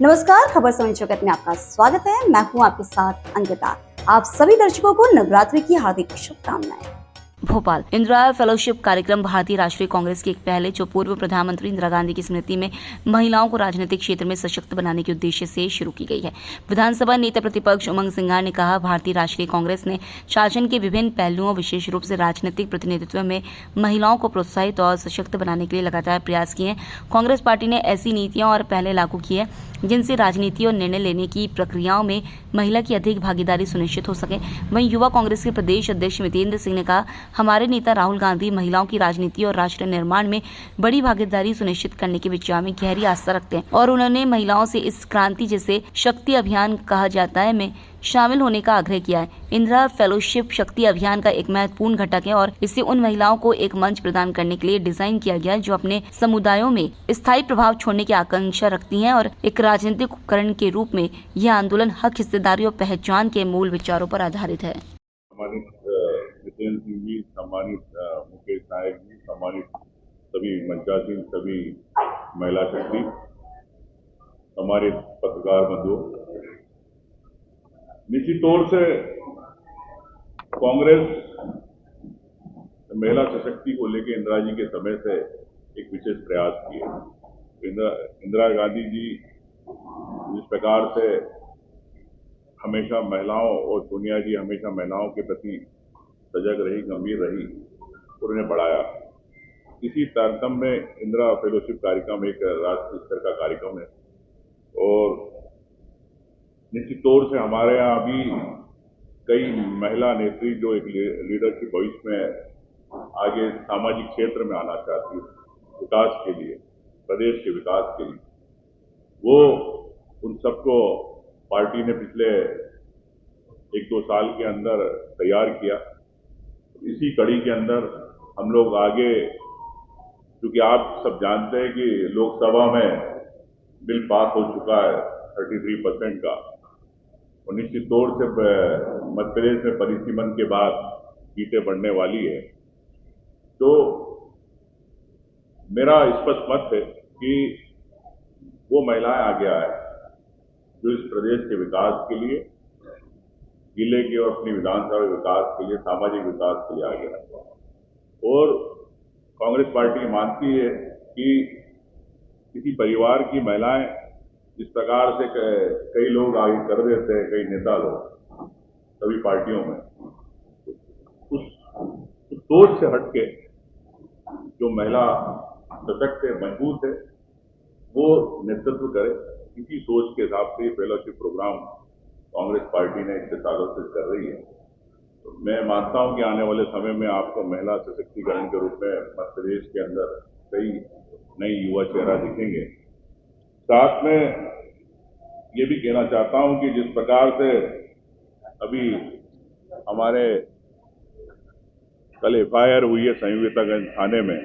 नमस्कार, खबर समय जगत में आपका स्वागत है। मैं हूं आपके साथ अंकिता। आप सभी दर्शकों को नवरात्रि की हार्दिक शुभकामनाएं। भोपाल इंदिरा फेलोशिप कार्यक्रम भारतीय राष्ट्रीय कांग्रेस की एक पहल है जो पूर्व प्रधानमंत्री इंदिरा गांधी की स्मृति में महिलाओं को राजनीतिक क्षेत्र में सशक्त बनाने के उद्देश्य से शुरू की गई है। विधानसभा नेता प्रतिपक्ष उमंग सिंघार ने कहा, भारतीय राष्ट्रीय कांग्रेस ने शासन के विभिन्न पहलुओं, विशेष रूप से राजनीतिक प्रतिनिधित्व में महिलाओं को प्रोत्साहित और सशक्त बनाने के लिए लगातार प्रयास किए हैं। कांग्रेस पार्टी ने ऐसी नीतियां और पहले लागू की है जिनसे राजनीति और निर्णय लेने की प्रक्रियाओं में महिला की अधिक भागीदारी सुनिश्चित हो सके। वहीं युवा कांग्रेस के प्रदेश अध्यक्ष मितेंद्र सिंह ने कहा, हमारे नेता राहुल गांधी महिलाओं की राजनीति और राष्ट्र निर्माण में बड़ी भागीदारी सुनिश्चित करने के विचार में गहरी आस्था रखते हैं और उन्होंने महिलाओं से इस क्रांति जिसे शक्ति अभियान कहा जाता है में शामिल होने का आग्रह किया है। इंदिरा फेलोशिप शक्ति अभियान का एक महत्वपूर्ण घटक है और इससे उन महिलाओं को एक मंच प्रदान करने के लिए डिजाइन किया गया है जो अपने समुदायों में स्थायी प्रभाव छोड़ने की आकांक्षा रखती हैं और एक राजनीतिक उपकरण के रूप में यह आंदोलन हक, हिस्सेदारी और पहचान के मूल विचारों पर आधारित है। सम्मानित जितेंद्र सिंह जी, सम्मानित मुकेश नायक जी, सम्मानित सभी मंचासीन, सभी महिला शक्ति, हमारे पत्रकार बंधुओं, निश्चित तौर से कांग्रेस महिला सशक्ति को लेकर इंदिरा जी के समय से एक विशेष प्रयास किए। इंदिरा गांधी जी जिस प्रकार से हमेशा महिलाओं और सोनिया जी हमेशा महिलाओं के प्रति सजग रही, गंभीर रही और उन्हें बढ़ाया। इसी तारतम्य में इंदिरा फेलोशिप कार्यक्रम एक राष्ट्रीय स्तर का कार्यक्रम है और निश्चित तौर से हमारे यहाँ अभी कई महिला नेत्री जो एक लीडरशिप भविष्य में आगे सामाजिक क्षेत्र में आना चाहती है, विकास के लिए, प्रदेश के विकास के लिए, वो उन सबको पार्टी ने पिछले 1-2 साल के अंदर तैयार किया। इसी कड़ी के अंदर हम लोग आगे, क्योंकि आप सब जानते हैं कि लोकसभा में बिल पास हो चुका है 33% का और निश्चित तौर से मध्य प्रदेश में परिसीमन के बाद सीटें बढ़ने वाली है। तो मेरा स्पष्ट मत है कि वो महिलाएं आगे आए जो इस प्रदेश के विकास के लिए, जिले के और अपनी विधानसभा विकास के लिए, सामाजिक विकास के लिए आगे आए। और कांग्रेस पार्टी मानती है कि किसी परिवार की महिलाएं जिस प्रकार से कई लोग आगे कर देते हैं, कई नेता लोग सभी पार्टियों में, उस सोच से हटके जो महिला सशक्त है, मजबूत है, वो नेतृत्व करे। इसी सोच के हिसाब से फेलोशिप प्रोग्राम कांग्रेस पार्टी ने इतने सालों से कर रही है। तो मैं मानता हूं कि आने वाले समय में आपको महिला सशक्तिकरण के रूप में मध्य प्रदेश के अंदर कई नई युवा चेहरा दिखेंगे। साथ में ये भी कहना चाहता हूं कि जिस प्रकार से अभी हमारे कल एफआईआर हुई है संयुक्तागंज थाने में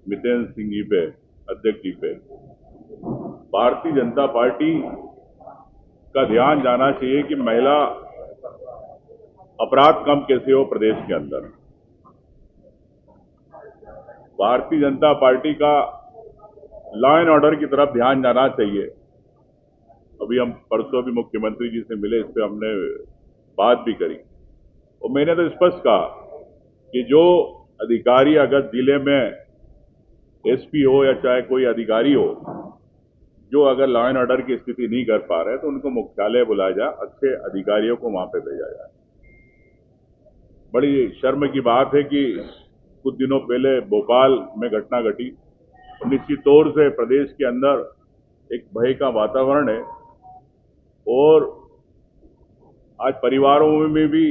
मितेंद्र सिंह जी पे, अध्यक्ष जी पे, भारतीय जनता पार्टी का ध्यान जाना चाहिए कि महिला अपराध कम कैसे हो प्रदेश के अंदर। भारतीय जनता पार्टी का लॉ एंड ऑर्डर की तरफ ध्यान जाना चाहिए। अभी हम परसों भी मुख्यमंत्री जी से मिले, इस पर हमने बात भी करी और मैंने तो स्पष्ट कहा कि जो अधिकारी अगर जिले में एसपी हो या चाहे कोई अधिकारी हो, जो अगर लॉ एंड ऑर्डर की स्थिति नहीं कर पा रहे तो उनको मुख्यालय बुलाया जाए, अच्छे अधिकारियों को वहां पे भेजा जाए। बड़ी शर्म की बात है कि कुछ दिनों पहले भोपाल में घटना घटी। निश्चित तौर से प्रदेश के अंदर एक भय का वातावरण है और आज परिवारों में भी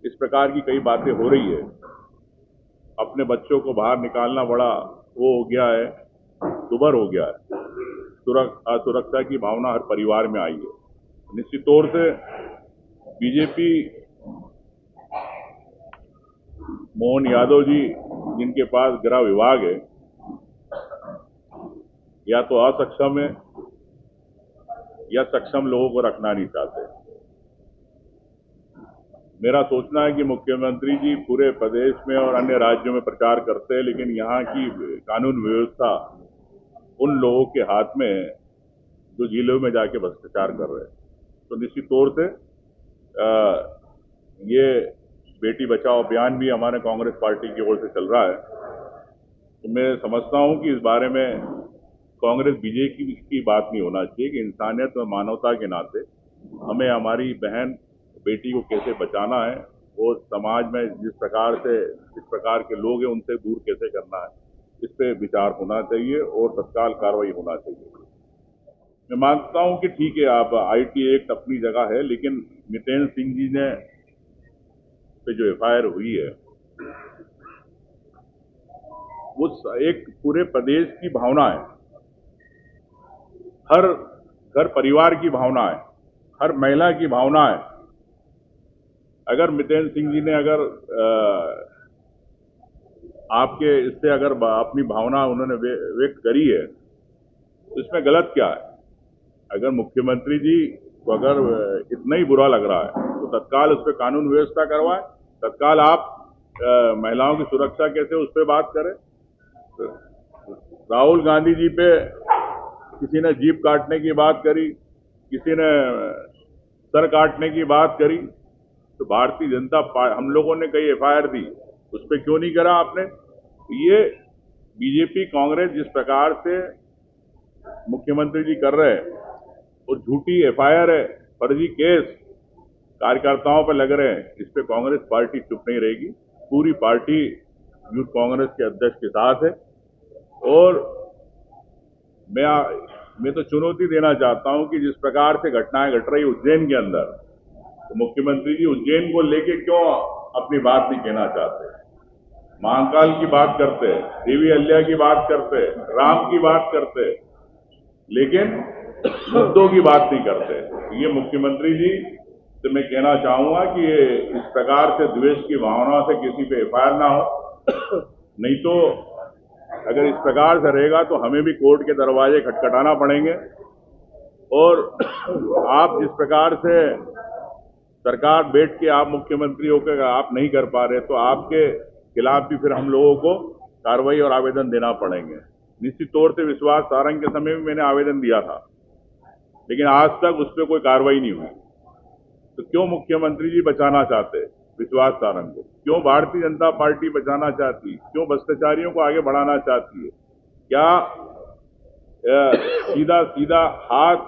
इस प्रकार की कई बातें हो रही है। अपने बच्चों को बाहर निकालना बड़ा वो हो गया है, दुभर हो गया है। असुरक्षा की भावना हर परिवार में आई है। निश्चित तौर से बीजेपी मोहन यादव जी, जिनके पास गृह विभाग है, या तो असक्षम है या सक्षम लोगों को रखना नहीं चाहते। मेरा सोचना है कि मुख्यमंत्री जी पूरे प्रदेश में और अन्य राज्यों में प्रचार करते हैं, लेकिन यहाँ की कानून व्यवस्था उन लोगों के हाथ में जो जिलों में जाके भ्रष्टाचार कर रहे हैं। तो निश्चित तौर से ये बेटी बचाओ अभियान भी हमारे कांग्रेस पार्टी की ओर से चल रहा है। तो मैं समझता हूं कि इस बारे में कांग्रेस बीजेपी की बात नहीं होना चाहिए कि इंसानियत और मानवता के नाते हमें हमारी बहन बेटी को कैसे बचाना है और समाज में जिस प्रकार के लोग हैं उनसे दूर कैसे करना है, इस पे विचार होना चाहिए और तत्काल कार्रवाई होना चाहिए। मैं मानता हूं कि ठीक है, आप आईटी एक्ट अपनी जगह है, लेकिन नितेन सिंह जी ने पे जो एफआईआर हुई है वो एक पूरे प्रदेश की भावना है, हर घर परिवार की भावना है, हर महिला की भावना है। अगर नितेन सिंह जी ने अगर आपके इससे अगर अपनी भावना उन्होंने व्यक्त करी है तो इसमें गलत क्या है? अगर मुख्यमंत्री जी को अगर इतना ही बुरा लग रहा है तो तत्काल उस पर कानून व्यवस्था करवाएं, तत्काल आप महिलाओं की सुरक्षा कैसे उस पर बात करें। राहुल गांधी जी पे किसी ने जीभ काटने की बात करी, किसी ने सर काटने की बात करी, तो भारतीय जनता पार्टी हम लोगों ने कई एफआईआर दी, उस पर क्यों नहीं करा आपने? ये बीजेपी कांग्रेस जिस प्रकार से मुख्यमंत्री जी कर रहे हैं और झूठी एफआईआर है, फर्जी केस कार्यकर्ताओं पर लग रहे हैं, इस पे कांग्रेस पार्टी चुप नहीं रहेगी। पूरी पार्टी यूथ कांग्रेस के अध्यक्ष के साथ है और मैं तो चुनौती देना चाहता हूं कि जिस प्रकार से घटनाएं घट रही उज्जैन के अंदर, तो मुख्यमंत्री जी उज्जैन को लेके क्यों अपनी बात नहीं कहना चाहते? महाकाल की बात करते, देवी अहिल्या की बात करते, राम की बात करते, लेकिन मुद्दों की बात नहीं करते। ये मुख्यमंत्री जी से मैं कहना चाहूंगा कि ये इस प्रकार से द्वेष की भावना से किसी पे एफआईआर ना हो, नहीं तो अगर इस प्रकार से रहेगा तो हमें भी कोर्ट के दरवाजे खटखटाना पड़ेंगे। और आप जिस प्रकार से सरकार बैठ के आप मुख्यमंत्री होकर आप नहीं कर पा रहे, तो आपके खिलाफ भी फिर हम लोगों को कार्रवाई और आवेदन देना पड़ेंगे। निश्चित तौर से विश्वास सारंग के समय में मैंने आवेदन दिया था, लेकिन आज तक उस पर कोई कार्रवाई नहीं हुई। तो क्यों मुख्यमंत्री जी बचाना चाहते विश्वास सारंग को? क्यों भारतीय जनता पार्टी बचाना चाहती? क्यों भ्रष्टाचारियों को आगे बढ़ाना चाहती है? क्या सीधा सीधा हाथ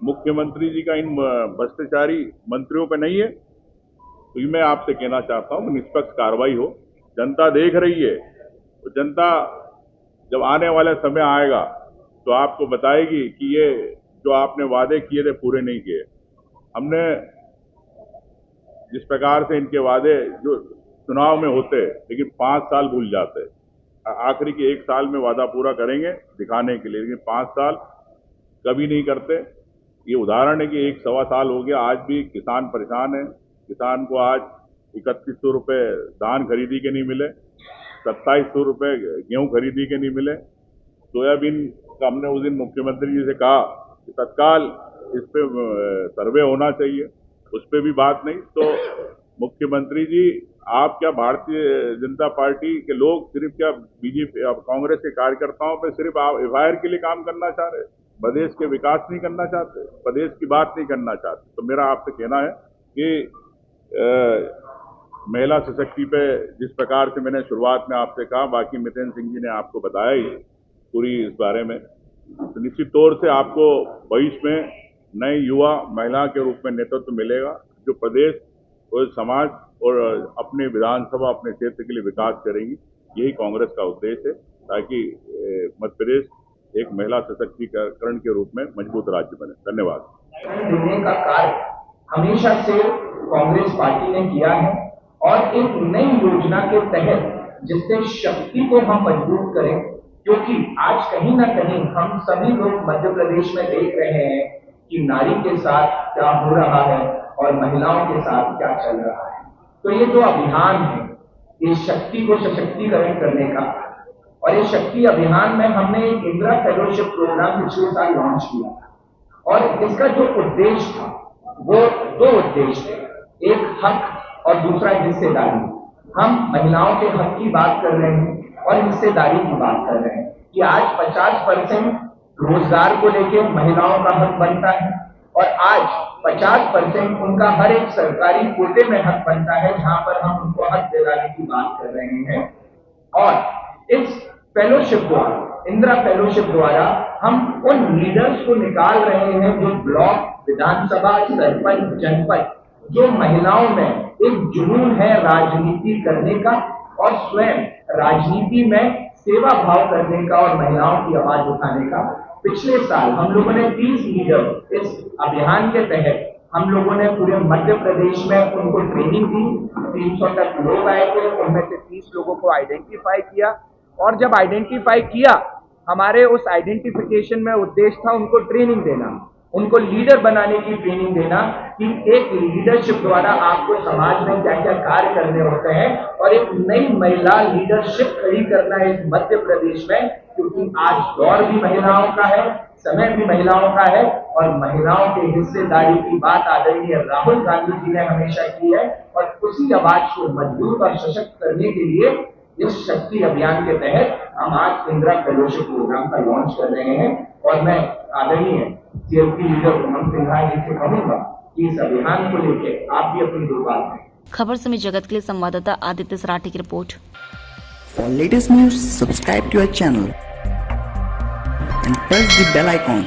मुख्यमंत्री जी का इन भ्रष्टाचारी मंत्रियों पे नहीं है? तो मैं आपसे कहना चाहता हूं कि निष्पक्ष कार्रवाई हो। जनता देख रही है, तो जनता जब आने वाला समय आएगा तो आपको बताएगी कि ये जो आपने वादे किए थे पूरे नहीं किए। हमने जिस प्रकार से इनके वादे जो चुनाव में होते, लेकिन 5 साल भूल जाते, आखिरी के 1 साल में वादा पूरा करेंगे दिखाने के लिए, लेकिन 5 साल कभी नहीं करते। ये उदाहरण है कि 1 सवा साल हो गया, आज भी किसान परेशान है। किसान को आज 3100 रुपये धान खरीदी के नहीं मिले, 2700 रुपये गेहूं खरीदी के नहीं मिले। सोयाबीन का हमने उस दिन मुख्यमंत्री जी से कहा कि तत्काल इस पे सर्वे होना चाहिए, उस पर भी बात नहीं। तो मुख्यमंत्री जी, आप क्या भारतीय जनता पार्टी के लोग सिर्फ क्या बीजेपी कांग्रेस के कार्यकर्ताओं पे सिर्फ आप एफआईआर के लिए काम करना चाह रहे, प्रदेश के विकास नहीं करना चाहते, प्रदेश की बात नहीं करना चाहते? तो मेरा आपसे कहना है कि महिला सशक्ति पे जिस प्रकार से मैंने शुरुआत में आपसे कहा, बाकी नितिन सिंह जी ने आपको बताया ही पूरी इस बारे में, तो निश्चित तौर से आपको भविष्य में नए युवा महिला के रूप में नेतृत्व मिलेगा, जो प्रदेश और समाज और अपने विधानसभा अपने क्षेत्र के लिए विकास करेंगी। यही कांग्रेस का उद्देश्य है, ताकि मध्य प्रदेश एक महिला सशक्तिकरण के रूप में मजबूत राज्य बने। धन्यवाद। देने का कार्य हमेशा से कांग्रेस पार्टी ने किया है और एक नई योजना के तहत जिससे शक्ति को हम मजबूत करें, क्योंकि आज कहीं ना कहीं हम सभी लोग मध्य प्रदेश में देख रहे हैं कि नारी के साथ क्या हो रहा है और महिलाओं के साथ क्या चल रहा है। तो ये जो अभियान है, ये शक्ति को सशक्तिकरण करने का, और ये शक्ति अभियान में हमने एक इंदिरा फेलोशिप प्रोग्राम पिछले साल लॉन्च किया था और इसका जो उद्देश्य था वो 2 उद्देश्य थे, एक हक और दूसरा हिस्सेदारी। हम महिलाओं के हक की बात कर रहे हैं और हिस्सेदारी की बात कर रहे हैं। कि आज 50% रोजगार को लेके महिलाओं का हक बनता है और आज 50% उनका हर एक सरकारी कोटे में हक बनता है, जहां पर हम उनको हक दिलाने की बात कर रहे हैं। और इस फेलोशिप द्वारा, इंदिरा फेलोशिप द्वारा हम उन लीडर्स को निकाल रहे हैं जो ब्लॉक, विधानसभा, सरपंच, जनपद, जो महिलाओं में एक जुनून है राजनीति करने का और स्वयं राजनीति में सेवा भाव करने का और महिलाओं की आवाज उठाने का। पिछले साल हम लोगों ने 30 लीडर इस अभियान के तहत हम लोगों ने पूरे मध्य प्रदेश में उनको ट्रेनिंग दी। 300 तक लोग आए थे, उनमें से 30 लोगों को आइडेंटिफाई किया और जब आइडेंटिफाई किया, हमारे उस आइडेंटिफिकेशन में उद्देश्य था उनको ट्रेनिंग देना, उनको लीडर बनाने की ट्रेनिंग देना कि एक लीडरशिप द्वारा आपको समाज में क्या क्या कार्य करने होते हैं और एक नई महिला लीडरशिप खड़ी करना है इस मध्य प्रदेश में, क्योंकि आज दौर भी महिलाओं का है, समय भी महिलाओं का है और महिलाओं के हिस्सेदारी की बात आदरणीय राहुल गांधी जी ने हमेशा की है और उसी आवाज को मजबूत और सशक्त करने के लिए इस शक्ति अभियान के तहत हम आज इंदिरा फेलोशिप प्रोग्राम का लॉन्च कर रहे हैं। और मैं आदरणीय सीएलपी लीडर उमंग सिन्हा जी से कहूंगा कि इस अभियान को लेके आप भी अपनी दो बात करें। खबर समय जगत के लिए संवाददाता आदित्य सराठी की report. For latest news, subscribe to our channel and press the bell icon.